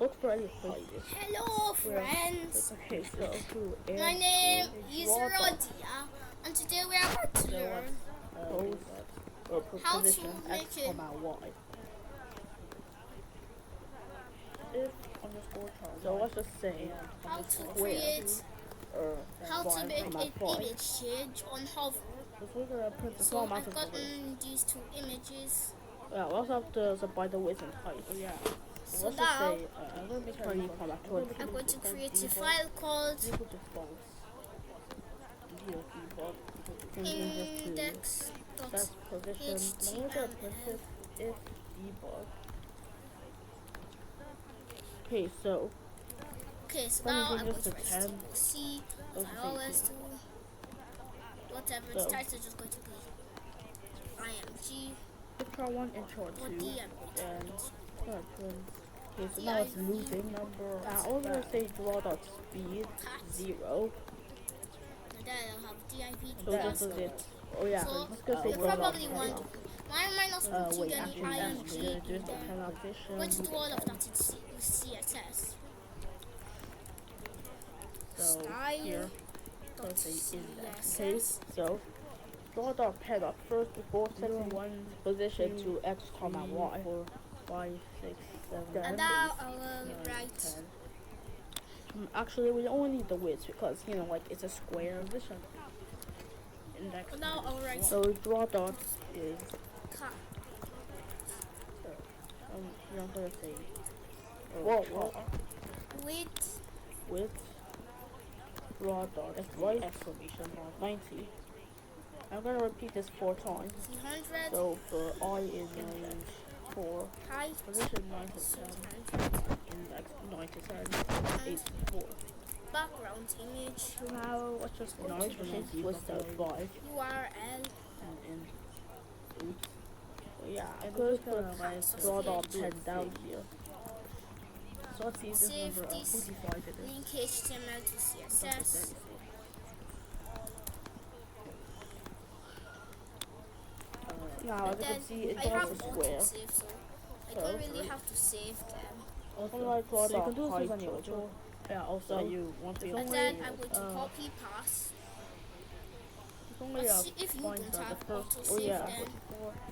Look for any places. Hello friends, Okay, so my name is Rodiyah and today we are going to learn pose or how to position X, make it Y. If underscore chart. So let's just say how to square create or how to make an y. image change on hover. So we're gonna print the small So amount I've of colors. gotten these two images. Yeah, we also have to supply the width and height. Oh yeah. So Let's just now say I'm gonna make 20, I'm going to create a file called equal to false. Debug set position. Now we're gonna print index.html. it if debug. Okay, so Okay, so let me now I'm change going this to to write 10. C as I always do. Whatever the So title is just going to be IMG. intro 1, intro 2, and okay, so now it's looping number. I'm gonna say draw dot speed 0. And then I'll have div So just does it. Oh yeah, so let's go say you draw dot probably want why am I not putting wait, any actually, IMG in there's the there? 10 position. Going to do all of that in with CSS. So Style here, dot let's say index. CSS. Okay, so draw dot head up first before setting one position to X, Y. 4, 5, 6, 7, And now I will write actually, we only need the width because like it's a square position. Index. now I'll write So draw dot is cat. I'm gonna say width draw dot right exclamation mark 90. I'm gonna repeat this 4 times. 300 So for I is range 4, height position 9 to 10, index 9 to 10, 8 to 4. background image So now let's just change with the 5 URL and oops. So yeah, I'm just gonna draw dot 10 down here. So let's see if this save number this 45 it is. link HTML to CSS. Now as you can see it's I have also square. autosave, so I don't really have to save them. Also, so you can do this on your tool. Yeah, also you want to And then I'm going to copy pass. But if you don't have autosave, then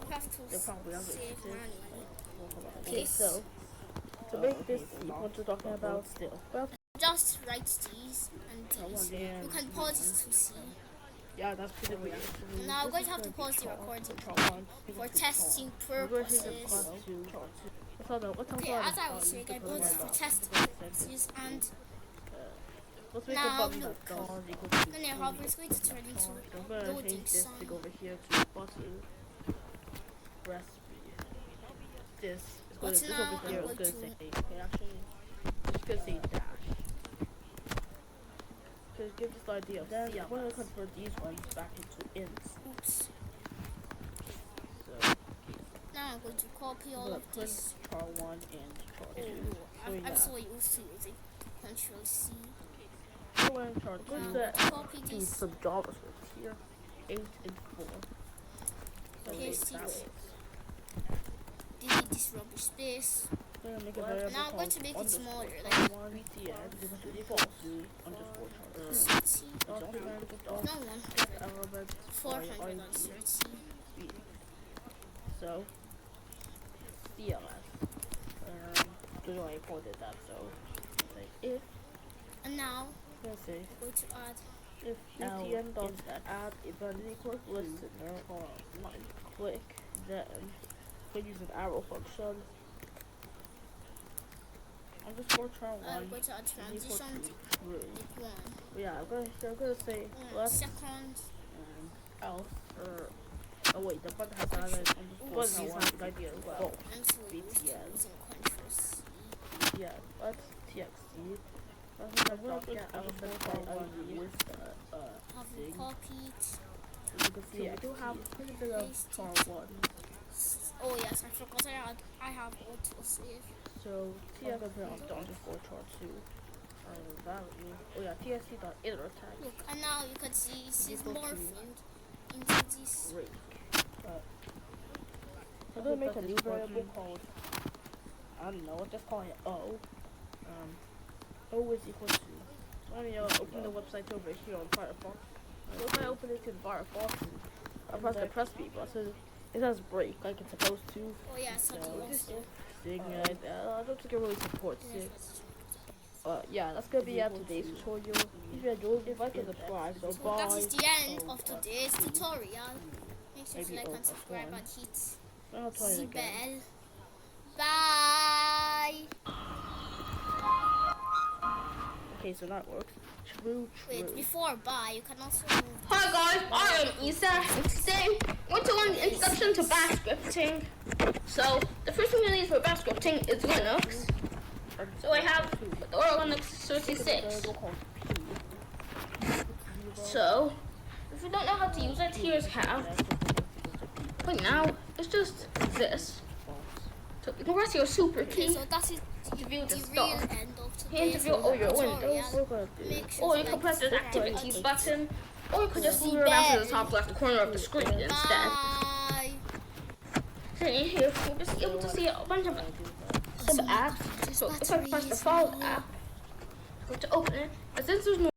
you have to save manually. Okay, so to make this what we're talking about still. Well, Just write these and these. You can pause it to see. yeah, that's pretty weird. Now I'm going to have to pause the recording for testing purposes. Okay, as I was saying, I paused it for testing purposes, and now look. Then your hover is going to turn into loading song. Over here to button recipe. This is going But now over here. I'm It's going going to to say actually it's going to say dash. To give this idea of then I'm going to convert these ones back into ints. oops. So Now I'm going to copy all of this. char 1 and char 2. I'm so used to using Control C. So we're in char 2. Now I'm going to copy Do this. some JavaScript here. 8 and 4. So Paste it. it. Delete this rubbish space. Now I'm going to make it smaller, like CT. No, 100. 430. So CLS. I quoted that, so like if And now let's say I'm going to add if UTM does add event equals listener or click, then we use an arrow function. I'm just going to try one. I'm going to add transition like 1. Yeah, I'm gonna say left Seconds. and else or oh wait, the button has another but these have the idea as well. I'm so used to using Control C. Yeah, that's TXT. I'm gonna get element by ID with Have you thing. copied? You can see I do have a little bit of char 1. Oh yes, I forgot I have autosave. So TXT underscore char 2. Value. Oh yeah, TSC dot inner tag. Look, and now you can see she's morphing into this. Break. I'm gonna make a new variable called I don't know, let's just call it O. O is equal to. Let me open the website over here on Firefox. So if I open it in Firefox, I press the press B button. It says break like it's supposed to. Oh yeah, something else. I don't think it really supports it. Yeah, that's gonna be today's tutorial. If you enjoyed it, like and subscribe. So bye. That is the end of today's tutorial. Make sure to like and subscribe and hit the bell. Bye. Okay, so that works. True. Wait, before bye, you can also move. Hi guys, I am Isa, and today we're to learn the introduction to bash scripting. So the first thing you need for bash scripting is Linux. So I have the Linux 36. So if you don't know how to use it, here's how. Right now, it's just this. So you can press your super key So that is to view the the stuff. real end of You can today's view all your windows. tutorial. Make sure Or to you can like press this subscribe activities and button, or you could just The move it around to the bell. top left corner of the screen instead. Bye. So in here, you'll just be able to see a bunch of sub apps. So if I press the follow app, go to open it, and since there's no